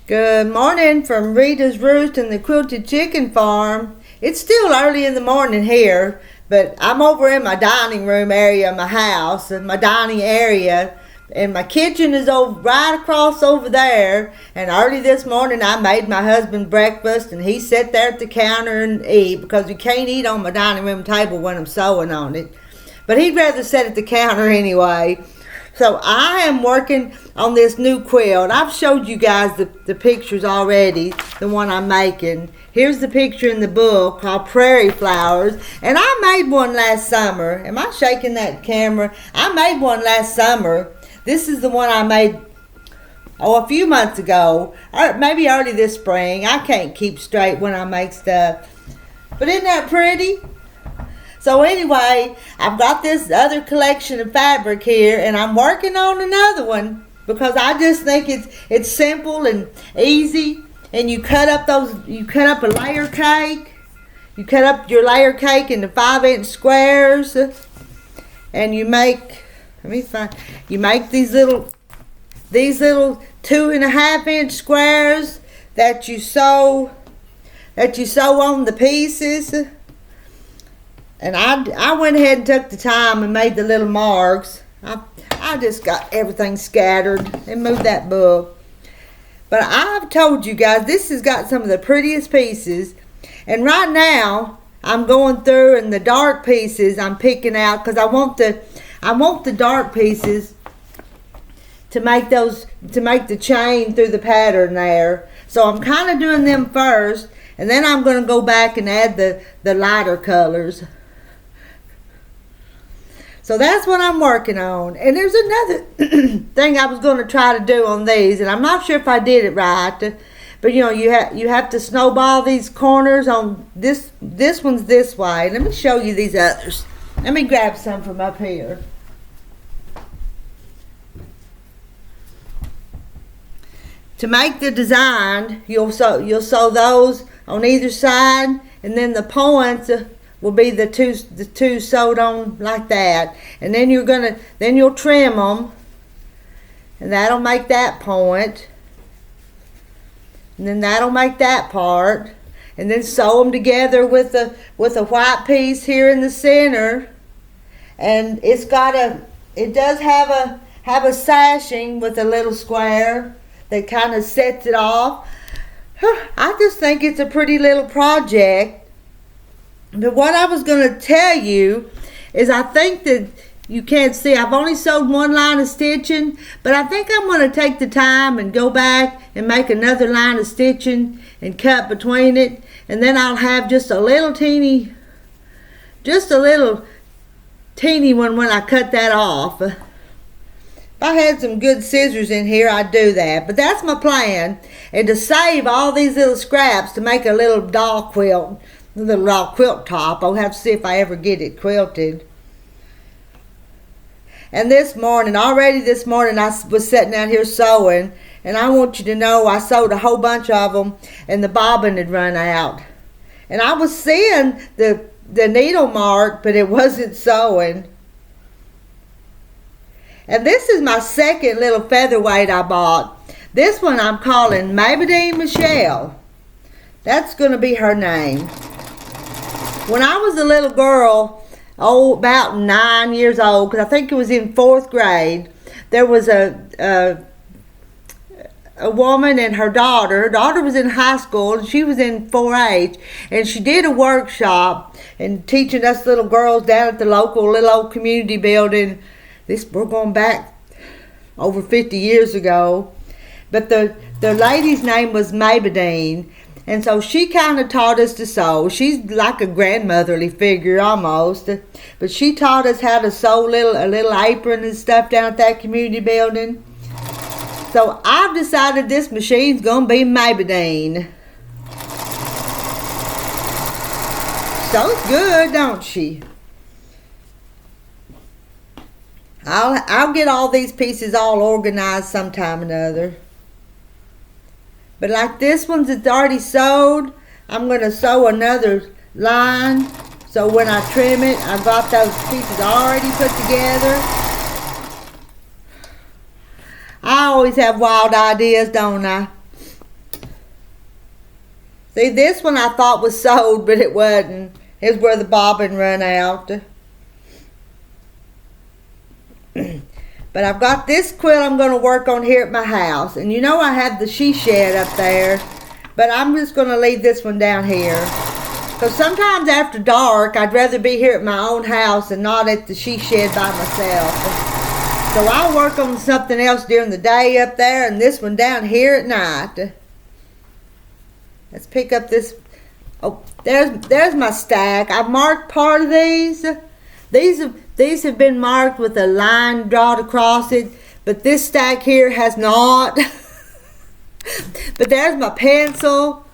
Good morning from Rita's Roost and the Quilted Chicken Farm. It's still early in the morning here, but I'm over in my dining room area of my house, and my dining area, and my kitchen is over right across over there. And early this morning I made my husband breakfast, and he sat there at the counter and eat because you can't eat on my dining room table when I'm sewing on it. But he'd rather sit at the counter anyway. So I am working on this new quilt. I've showed you guys the pictures already, the one I'm making. Here's the picture in the book called Prairie Flowers. And I made one last summer. Am I shaking that camera? I made one last summer. This is the one I made, a few months ago. Or maybe early this spring. I can't keep straight when I make stuff. But isn't that pretty? So anyway, I've got this other collection of fabric here, and I'm working on another one because I just think it's simple and easy. And you cut up a layer cake. You cut up your layer cake into 5-inch squares, and you make these little 2.5-inch squares that you sew on the pieces. And I went ahead and took the time and made the little marks. I just got everything scattered and moved that book. But I've told you guys, this has got some of the prettiest pieces. And right now, I'm going through, and the dark pieces I'm picking out because I want the dark pieces to make the chain through the pattern there. So I'm kind of doing them first, and then I'm going to go back and add the lighter colors. So that's what I'm working on. And there's another thing I was going to try to do on these, and I'm not sure if I did it right. But you have to snowball these corners on this one's this way. Let me show you these others. Let me grab some from up here. To make the design, you'll sew those on either side, and then the points will be the two sewed on like that. And then you'll trim them, and that'll make that point, and then that'll make that part, and then sew them together with a white piece here in the center. And it does have a sashing with a little square that kind of sets it off. I just think it's a pretty little project. But what I was going to tell you is I think that you can't see. I've only sewed one line of stitching, but I think I'm going to take the time and go back and make another line of stitching and cut between it. And then I'll have just a little teeny one when I cut that off. If I had some good scissors in here, I'd do that. But that's my plan. And to save all these little scraps to make a little doll quilt, a little doll quilt top. I'll have to see if I ever get it quilted. And this morning I was sitting down here sewing. And I want you to know I sewed a whole bunch of them, and the bobbin had run out. And I was seeing the needle mark, but it wasn't sewing. And this is my second little featherweight I bought. This one I'm calling Maybelline Michelle. That's going to be her name. When I was a little girl, about 9 years old, because I think it was in 4th grade, there was a woman and her daughter. Her daughter was in high school, and she was in 4-H, and she did a workshop and teaching us little girls down at the local little old community building. We're going back over 50 years ago. But the lady's name was Maybelline. And so she kind of taught us to sew. She's like a grandmotherly figure almost. But she taught us how to sew a little apron and stuff down at that community building. So I've decided this machine's going to be Maybelline. Sews good, don't she? I'll get all these pieces all organized sometime or another. But like this one's it's already sewed, I'm going to sew another line. So when I trim it, I've got those pieces already put together. I always have wild ideas, don't I? See, this one I thought was sewed, but it wasn't. Here's where the bobbin run out. But I've got this quilt I'm going to work on here at my house. And you know I have the she shed up there. But I'm just going to leave this one down here. Because sometimes after dark, I'd rather be here at my own house and not at the she shed by myself. So I'll work on something else during the day up there and this one down here at night. Let's pick up this. Oh, there's my stack. I've marked part of these. These have been marked with a line drawn across it, but this stack here has not. But there's my pencil.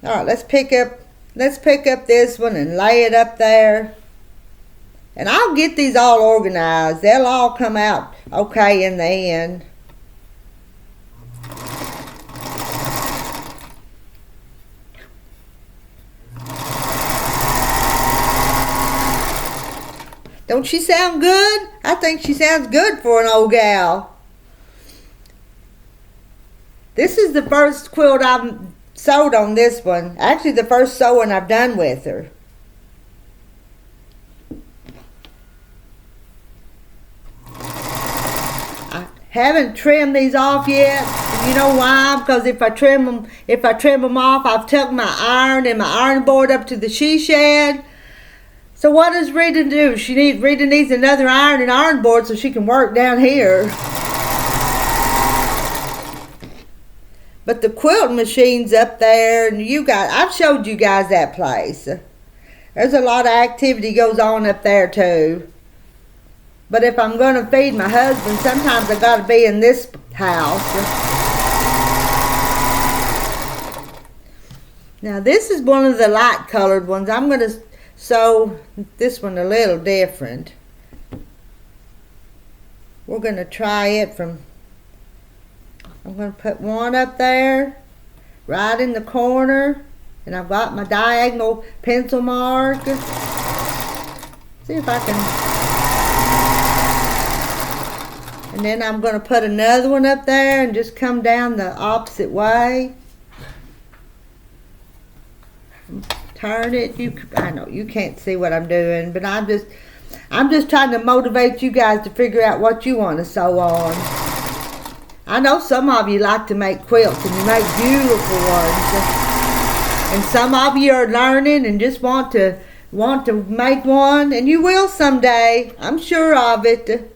All right, let's pick up this one and lay it up there. And I'll get these all organized. They'll all come out okay in the end. Don't she sound good? I think she sounds good for an old gal. This is the first quilt I've sewed on this one. Actually, the first sewing I've done with her. I haven't trimmed these off yet. You know why? Because if I trim them off, I've tucked my iron and my iron board up to the she shed. So what does Rita do? Rita needs another iron and iron board so she can work down here. But the quilting machine's up there, and I've showed you guys that place. There's a lot of activity goes on up there too. But if I'm going to feed my husband, sometimes I got to be in this house. Now this is one of the light colored ones. I'm going to sew this one a little different. We're going to try it from, I'm going to put one up there, right in the corner, and I've got my diagonal pencil mark. See if I can, and then I'm going to put another one up there and just come down the opposite way. Turn it. I know you can't see what I'm doing, but I'm just trying to motivate you guys to figure out what you want to sew on. I know some of you like to make quilts and you make beautiful ones, and some of you are learning and just want to make one, and you will someday. I'm sure of it.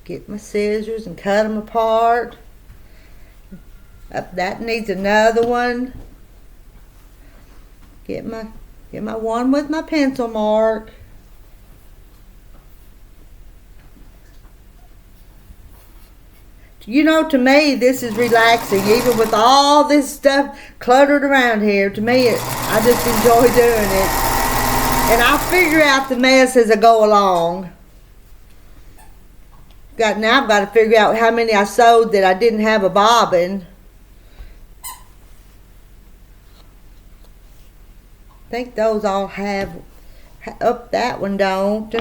Get my scissors and cut them apart. That needs another one. Get my one with my pencil mark. You know, to me, this is relaxing, even with all this stuff cluttered around here. To me, I just enjoy doing it. And I'll figure out the mess as I go along. Now I've got to figure out how many I sewed that I didn't have a bobbin. I think those all have, that one don't.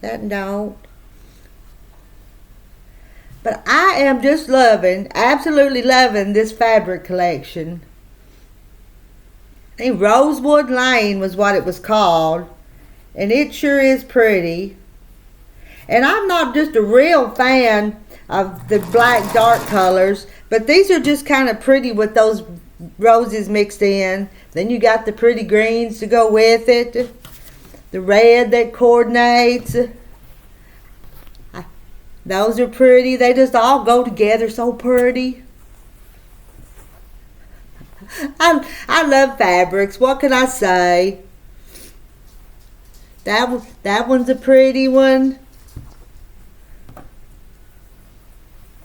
That don't. But I am just absolutely loving this fabric collection. I think Rosewood Lane was what it was called. And it sure is pretty. And I'm not just a real fan of the black dark colors, but these are just kind of pretty with those roses mixed in. Then you got the pretty greens to go with it. The red that coordinates. Those are pretty. They just all go together so pretty. I love fabrics. What can I say? That one's a pretty one.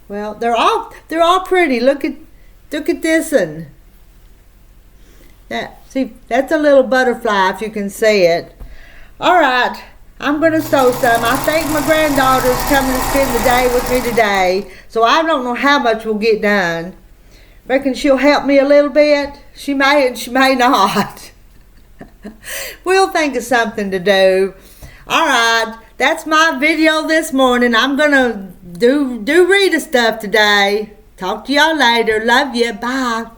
Well, they're all pretty. Look at this one. See, that's a little butterfly if you can see it. All right, I'm going to sew some. I think my granddaughter's coming to spend the day with me today, so I don't know how much we'll get done. Reckon she'll help me a little bit? She may and she may not. We'll think of something to do. All right, that's my video this morning. I'm gonna do Rita stuff today. Talk to y'all later. Love you. Bye.